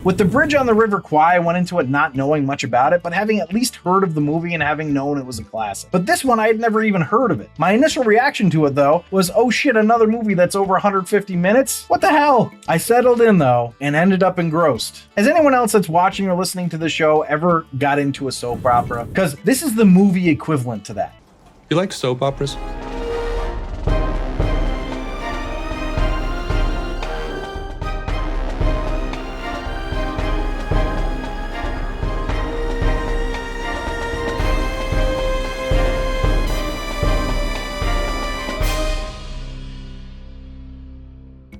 With The Bridge on the River Kwai, I went into it not knowing much about it, but having at least heard of the movie and having known it was a classic. But this one, I had never even heard of it. My initial reaction to it, though, was, oh shit, another movie that's over 150 minutes? What the hell? I settled in, though, and ended up engrossed. Has anyone else that's watching or listening to the show ever got into a soap opera? Because this is the movie equivalent to that. You like soap operas?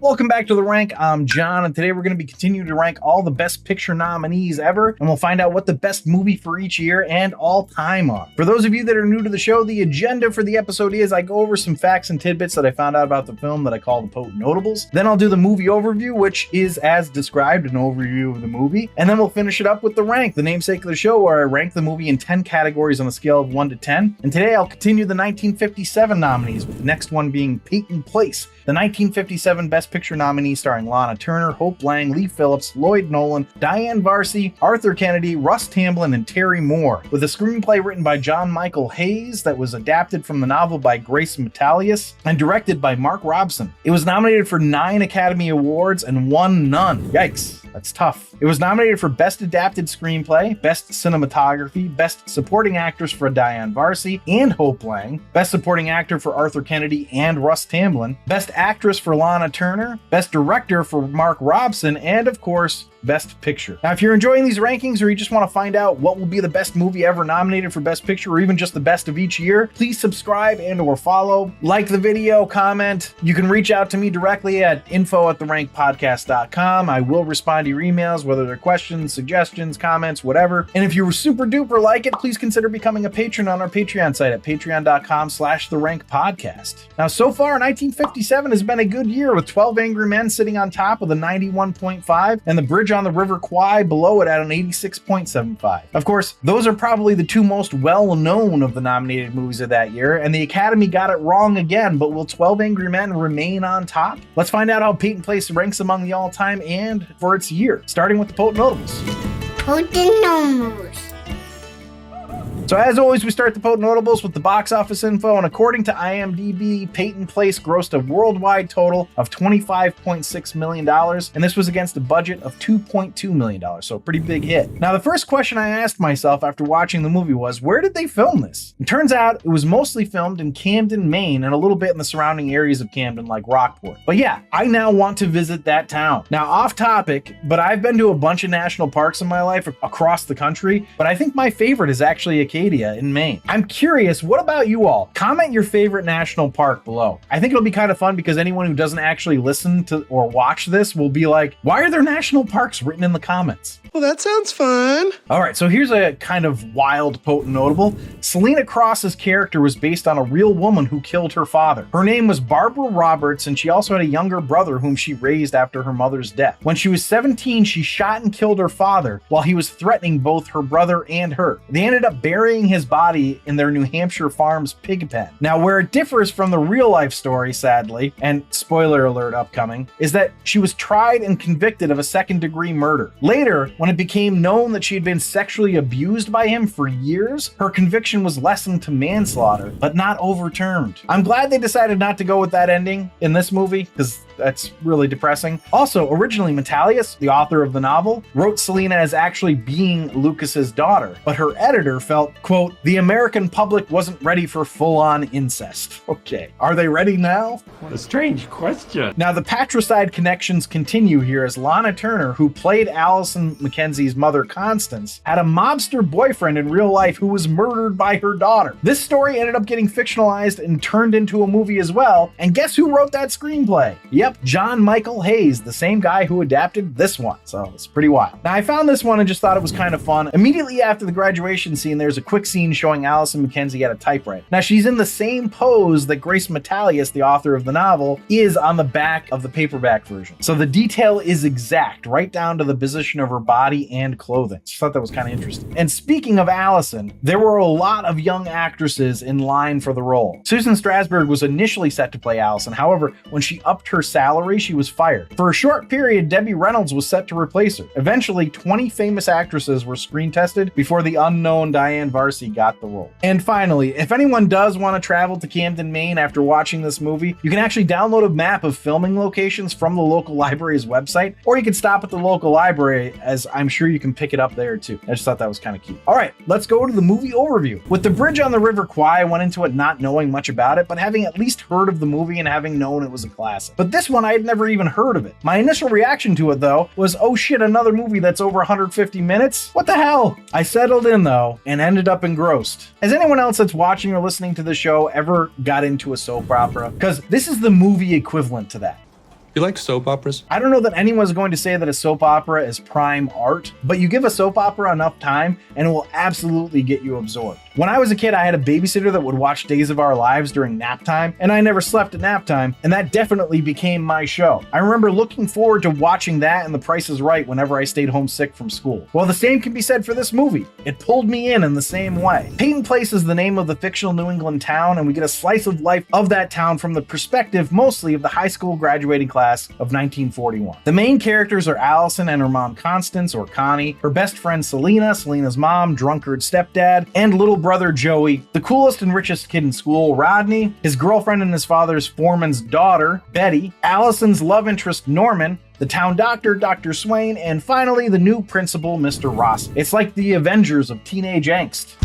Welcome back to The Rank. I'm John, and today we're going to be continuing to rank all the Best Picture nominees ever, and we'll find out what the best movie for each year and all time are. For those of you that are new to the show, the agenda for the episode is I go over some facts and tidbits that I found out about the film that I call the Potent Notables. Then I'll do the movie overview, which is as described, an overview of the movie. And then we'll finish it up with The Rank, the namesake of the show, where I rank the movie in 10 categories on a scale of 1 to 10. And today I'll continue the 1957 nominees, with the next one being Peyton Place, the 1957 Best Picture nominee starring Lana Turner, Hope Lange, Lee Phillips, Lloyd Nolan, Diane Varsi, Arthur Kennedy, Russ Tamblyn, and Terry Moore, with a screenplay written by John Michael Hayes that was adapted from the novel by Grace Metalious and directed by Mark Robson. It was nominated for 9 Academy Awards and won none. Yikes. That's tough. It was nominated for Best Adapted Screenplay, Best Cinematography, Best Supporting Actress for Diane Varsi and Hope Lange, Best Supporting Actor for Arthur Kennedy and Russ Tamblyn, Best Actress for Lana Turner, Best Director for Mark Robson, and of course, Best Picture. Now, if you're enjoying these rankings or you just want to find out what will be the best movie ever nominated for Best Picture or even just the best of each year, please subscribe and or follow, like the video, comment. You can reach out to me directly at info@therankpodcast.com. I will respond to your emails, whether they're questions, suggestions, comments, whatever. And if you super duper like it, please consider becoming a patron on our Patreon site at patreon.com/therankpodcast. Now, so far, 1957 has been a good year with 12 Angry Men sitting on top with a 91.5 and The Bridge on the River Kwai below it at an 86.75. Of course, those are probably the two most well-known of the nominated movies of that year, and the Academy got it wrong again, but will 12 Angry Men remain on top? Let's find out how Peyton Place ranks among the all-time and for its year, starting with the Potent Notables. Potent Notables. So as always, we start the Potent Notables with the box office info, and according to IMDb, Peyton Place grossed a worldwide total of $25.6 million, and this was against a budget of $2.2 million, so a pretty big hit. Now, the first question I asked myself after watching the movie was, where did they film this? It turns out it was mostly filmed in Camden, Maine, and a little bit in the surrounding areas of Camden, like Rockport. But yeah, I now want to visit that town. Now, off topic, but I've been to a bunch of national parks in my life across the country, but I think my favorite is actually Acadia in Maine. I'm curious, what about you all? Comment your favorite national park below. I think it'll be kind of fun because anyone who doesn't actually listen to or watch this will be like, why are there national parks written in the comments? Well, that sounds fun. All right, so here's a kind of wild Potent Notable. Selena Cross's character was based on a real woman who killed her father. Her name was Barbara Roberts, and she also had a younger brother whom she raised after her mother's death. When she was 17, she shot and killed her father while he was threatening both her brother and her. They ended up burying his body in their New Hampshire farm's pig pen. Now, where it differs from the real life story, sadly, and spoiler alert upcoming, is that she was tried and convicted of a second-degree murder. Later, when it became known that she had been sexually abused by him for years, her conviction was lessened to manslaughter, but not overturned. I'm glad they decided not to go with that ending in this movie, because that's really depressing. Also, originally Metalious, the author of the novel, wrote Selena as actually being Lucas's daughter, but her editor felt, quote, the American public wasn't ready for full-on incest. Okay, are they ready now? What a strange question. Now, the patricide connections continue here as Lana Turner, who played Allison Mackenzie's mother Constance, had a mobster boyfriend in real life who was murdered by her daughter. This story ended up getting fictionalized and turned into a movie as well, and guess who wrote that screenplay? Yep, John Michael Hayes, the same guy who adapted this one, so it's pretty wild. Now, I found this one and just thought it was kind of fun. Immediately after the graduation scene, there's a quick scene showing Allison Mackenzie at a typewriter. Now, she's in the same pose that Grace Metalious, the author of the novel, is on the back of the paperback version. So the detail is exact, right down to the position of her body and clothing. Just thought that was kind of interesting. And speaking of Allison, there were a lot of young actresses in line for the role. Susan Strasberg was initially set to play Allison. However, when she upped her salary, she was fired. For a short period, Debbie Reynolds was set to replace her. Eventually, 20 famous actresses were screen tested before the unknown Diane Varsi got the role. And finally, if anyone does want to travel to Camden, Maine after watching this movie, you can actually download a map of filming locations from the local library's website, or you can stop at the local library, as I'm sure you can pick it up there too. I just thought that was kind of cute. All right, let's go to the movie overview. With The Bridge on the River Kwai, I went into it not knowing much about it, but having at least heard of the movie and having known it was a classic. But this one, I had never even heard of it. My initial reaction to it, though, was, oh shit, another movie that's over 150 minutes? What the hell? I settled in, though, and ended up engrossed. Has anyone else that's watching or listening to the show ever got into a soap opera? Because this is the movie equivalent to that. You like soap operas? I don't know that anyone's going to say that a soap opera is prime art, but you give a soap opera enough time and it will absolutely get you absorbed. When I was a kid, I had a babysitter that would watch Days of Our Lives during nap time, and I never slept at nap time, and that definitely became my show. I remember looking forward to watching that and The Price is Right whenever I stayed home sick from school. Well, the same can be said for this movie. It pulled me in the same way. Peyton Place is the name of the fictional New England town, and we get a slice of life of that town from the perspective mostly of the high school graduating class of 1941. The main characters are Allison and her mom Constance, or Connie, her best friend Selena, Selena's mom, drunkard stepdad, and little brother Joey, the coolest and richest kid in school, Rodney, his girlfriend and his father's foreman's daughter, Betty, Allison's love interest, Norman, the town doctor, Dr. Swain, and finally the new principal, Mr. Ross. It's like the Avengers of teenage angst.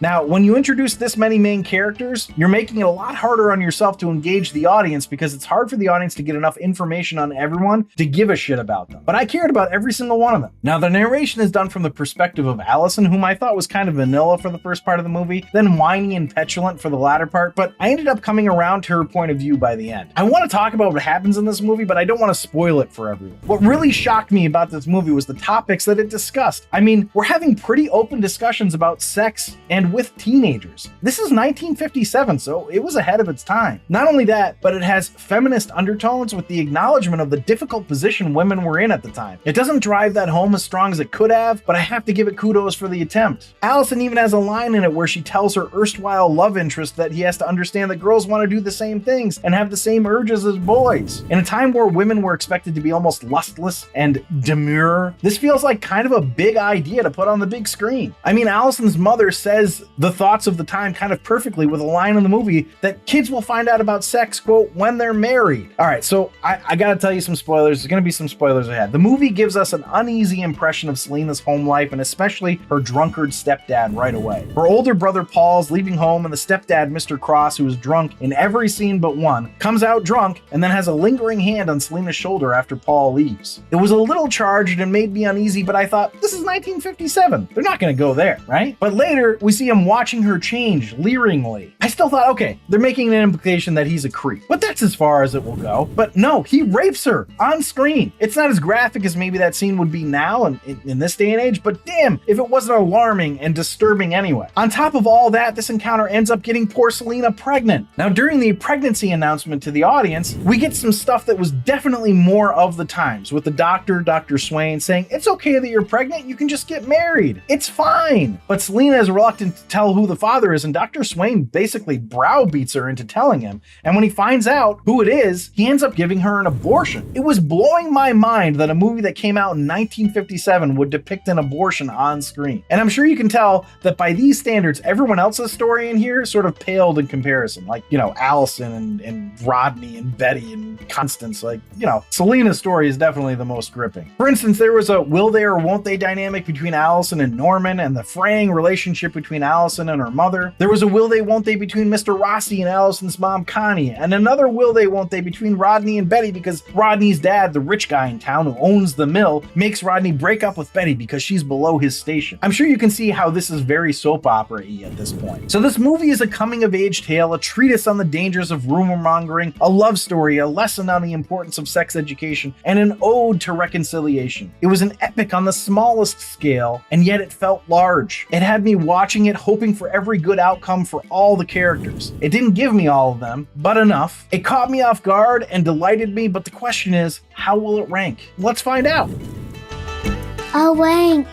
Now, when you introduce this many main characters, you're making it a lot harder on yourself to engage the audience because it's hard for the audience to get enough information on everyone to give a shit about them. But I cared about every single one of them. Now, the narration is done from the perspective of Allison, whom I thought was kind of vanilla for the first part of the movie, then whiny and petulant for the latter part, but I ended up coming around to her point of view by the end. I want to talk about what happens in this movie, but I don't want to spoil it for everyone. What really shocked me about this movie was the topics that it discussed. I mean, we're having pretty open discussions about sex and with teenagers. This is 1957, so it was ahead of its time. Not only that, but it has feminist undertones with the acknowledgement of the difficult position women were in at the time. It doesn't drive that home as strong as it could have, but I have to give it kudos for the attempt. Allison even has a line in it where she tells her erstwhile love interest that he has to understand that girls want to do the same things and have the same urges as boys. In a time where women were expected to be almost lustless and demure, this feels like kind of a big idea to put on the big screen. I mean, Allison's mother says the thoughts of the time kind of perfectly with a line in the movie that kids will find out about sex, quote, when they're married. All right, so I gotta tell you some spoilers. There's gonna be some spoilers ahead. The movie gives us an uneasy impression of Selena's home life and especially her drunkard stepdad right away. Her older brother Paul's leaving home and the stepdad, Mr. Cross, who is drunk in every scene but one, comes out drunk and then has a lingering hand on Selena's shoulder after Paul leaves. It was a little charged and made me uneasy, but I thought, this is 1957. They're not gonna go there, right? But later, we see him watching her change leeringly. I still thought, okay, they're making an implication that he's a creep, but that's as far as it will go. But no, he rapes her on screen. It's not as graphic as maybe that scene would be now in this day and age, but damn, if it wasn't alarming and disturbing anyway. On top of all that, this encounter ends up getting poor Selena pregnant. Now, during the pregnancy announcement to the audience, we get some stuff that was definitely more of the times, with the doctor, Dr. Swain, saying, it's okay that you're pregnant, you can just get married. It's fine. But Selena is reluctant to tell who the father is, and Dr. Swain basically browbeats her into telling him. And when he finds out who it is, he ends up giving her an abortion. It was blowing my mind that a movie that came out in 1957 would depict an abortion on screen. And I'm sure you can tell that by these standards, everyone else's story in here sort of paled in comparison. Like, you know, Allison and Rodney and Betty and Constance. Like, you know, Selena's story is definitely the most gripping. For instance, there was a will they or won't they dynamic between Allison and Norman, and the fraying relationship between Allison and her mother. There was a will they won't they between Mr. Rossi and Allison's mom Connie, and another will they won't they between Rodney and Betty because Rodney's dad, the rich guy in town who owns the mill, makes Rodney break up with Betty because she's below his station. I'm sure you can see how this is very soap opera-y at this point. So this movie is a coming-of-age tale, a treatise on the dangers of rumor mongering, a love story, a lesson on the importance of sex education, and an ode to reconciliation. It was an epic on the smallest scale, and yet it felt large. It had me watching it hoping for every good outcome for all the characters. It didn't give me all of them, but enough. It caught me off guard and delighted me, but the question is, how will it rank? Let's find out. A rank.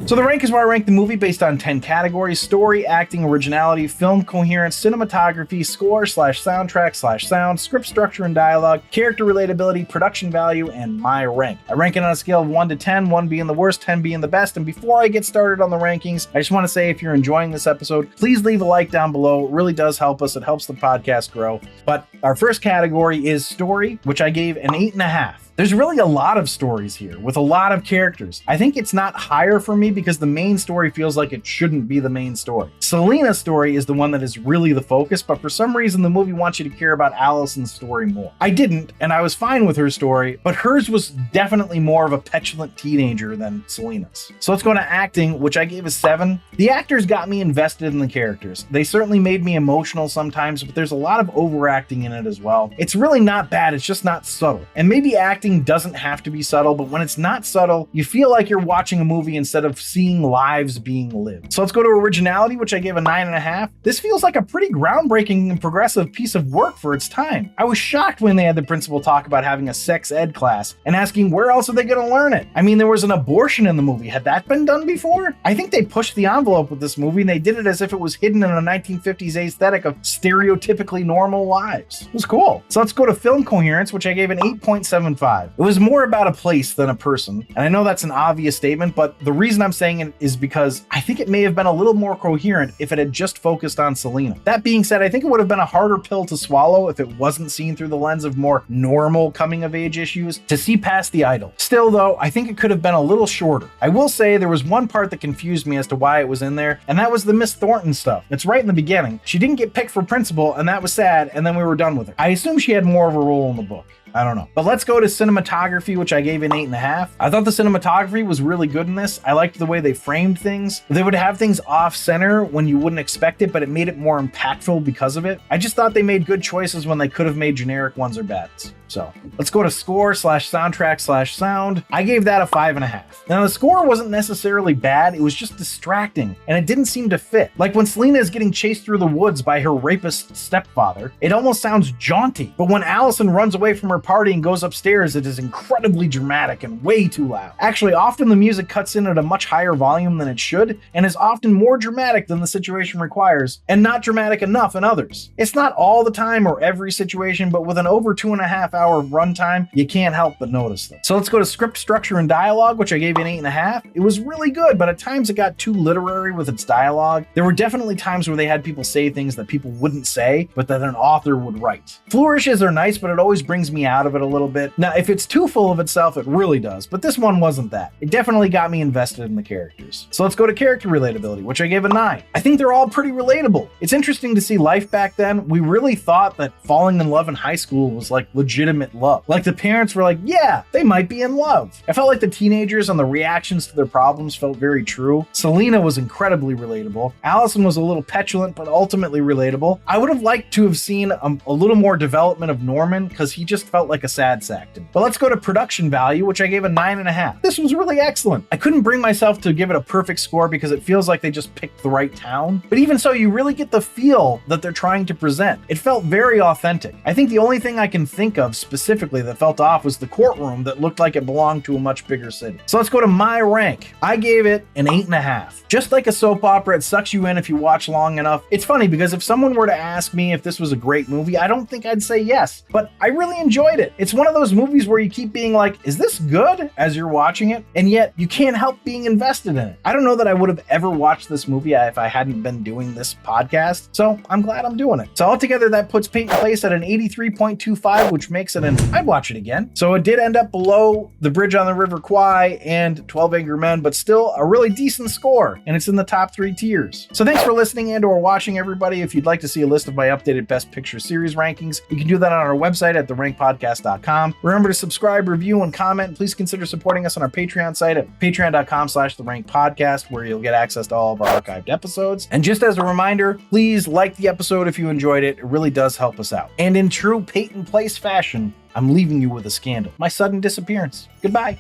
So the rank is where I rank the movie based on 10 categories: story, acting, originality, film coherence, cinematography, score/soundtrack/sound, script structure and dialogue, character relatability, production value, and my rank. I rank it on a scale of 1 to 10, 1 being the worst, 10 being the best. And before I get started on the rankings, I just want to say if you're enjoying this episode, please leave a like down below. It really does help us. It helps the podcast grow. But our first category is story, which I gave an 8.5. There's really a lot of stories here with a lot of characters. I think it's not higher for me because the main story feels like it shouldn't be the main story. Selena's story is the one that is really the focus, but for some reason the movie wants you to care about Allison's story more. I didn't, and I was fine with her story, but hers was definitely more of a petulant teenager than Selena's. So let's go to acting, which I gave a 7. The actors got me invested in the characters. They certainly made me emotional sometimes, but there's a lot of overacting in it as well. It's really not bad, it's just not subtle. And maybe acting doesn't have to be subtle, but when it's not subtle, you feel like you're watching a movie instead of seeing lives being lived. So let's go to originality, which I gave a 9.5. This feels like a pretty groundbreaking and progressive piece of work for its time. I was shocked when they had the principal talk about having a sex ed class and asking where else are they going to learn it. I mean, there was an abortion in the movie. Had that been done before? I think they pushed the envelope with this movie and they did it as if it was hidden in a 1950s aesthetic of stereotypically normal lives. It was cool. So let's go to film coherence, which I gave an 8.75. It was more about a place than a person. And I know that's an obvious statement, but the reason I'm saying it is because I think it may have been a little more coherent if it had just focused on Selena. That being said, I think it would have been a harder pill to swallow if it wasn't seen through the lens of more normal coming of age issues to see past the idol. Still though, I think it could have been a little shorter. I will say there was one part that confused me as to why it was in there, and that was the Miss Thornton stuff. It's right in the beginning. She didn't get picked for principal, and that was sad, and then we were done with her. I assume she had more of a role in the book. I don't know. But let's go to cinematography, which I gave an 8.5. I thought the cinematography was really good in this. I liked the way they framed things. They would have things off center when you wouldn't expect it, but it made it more impactful because of it. I just thought they made good choices when they could have made generic ones or bads. So let's go to score/soundtrack/sound. I gave that a 5.5. Now the score wasn't necessarily bad, it was just distracting and it didn't seem to fit. Like when Selena is getting chased through the woods by her rapist stepfather, it almost sounds jaunty. But when Allison runs away from her party and goes upstairs, it is incredibly dramatic and way too loud. Actually, often the music cuts in at a much higher volume than it should and is often more dramatic than the situation requires and not dramatic enough in others. It's not all the time or every situation, but with an over 2.5 hour runtime, you can't help but notice them. So let's go to script structure and dialogue, which I gave an 8.5. It was really good, but at times it got too literary with its dialogue. There were definitely times where they had people say things that people wouldn't say, but that an author would write. Flourishes are nice, but it always brings me out of it a little bit. Now, if it's too full of itself, it really does, but this one wasn't that. It definitely got me invested in the characters. So let's go to character relatability, which I gave a 9. I think they're all pretty relatable. It's interesting to see life back then. We really thought that falling in love in high school was like legitimate love. Like the parents were like, yeah, they might be in love. I felt like the teenagers and the reactions to their problems felt very true. Selena was incredibly relatable. Allison was a little petulant, but ultimately relatable. I would have liked to have seen a little more development of Norman because he just felt like a sad sack to me. But let's go to production value, which I gave a 9.5. This was really excellent. I couldn't bring myself to give it a perfect score because it feels like they just picked the right town. But even so, you really get the feel that they're trying to present. It felt very authentic. I think the only thing I can think of specifically that felt off was the courtroom that looked like it belonged to a much bigger city. So let's go to my rank. I gave it an 8.5. Just like a soap opera, it sucks you in if you watch long enough. It's funny because if someone were to ask me if this was a great movie, I don't think I'd say yes, but I really enjoyed it. It's one of those movies where you keep being like, is this good as you're watching it? And yet you can't help being invested in it. I don't know that I would have ever watched this movie if I hadn't been doing this podcast, so I'm glad I'm doing it. So altogether, that puts Peyton Place at an 83.25, which makes it an I'd watch it again. So it did end up below The Bridge on the River Kwai and 12 Angry Men, but still a really decent score, and it's in the top 3 tiers. So thanks for listening and or watching, everybody. If you'd like to see a list of my updated Best Picture Series rankings, you can do that on our website at therankpodcast.com. Remember to subscribe, review, and comment. Please consider supporting us on our Patreon site at patreon.com/therankpodcast, where you'll get access to all of our archived episodes. And just as a reminder, please like the episode if you enjoyed it. It really does help us out. And in true Peyton Place fashion, I'm leaving you with a scandal. My sudden disappearance. Goodbye.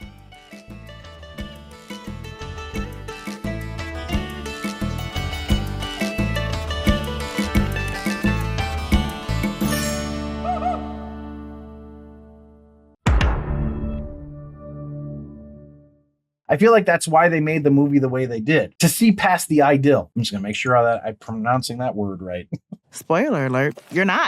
I feel like that's why they made the movie the way they did, to see past the idyll. I'm just gonna make sure that I'm pronouncing that word right. Spoiler alert, you're not.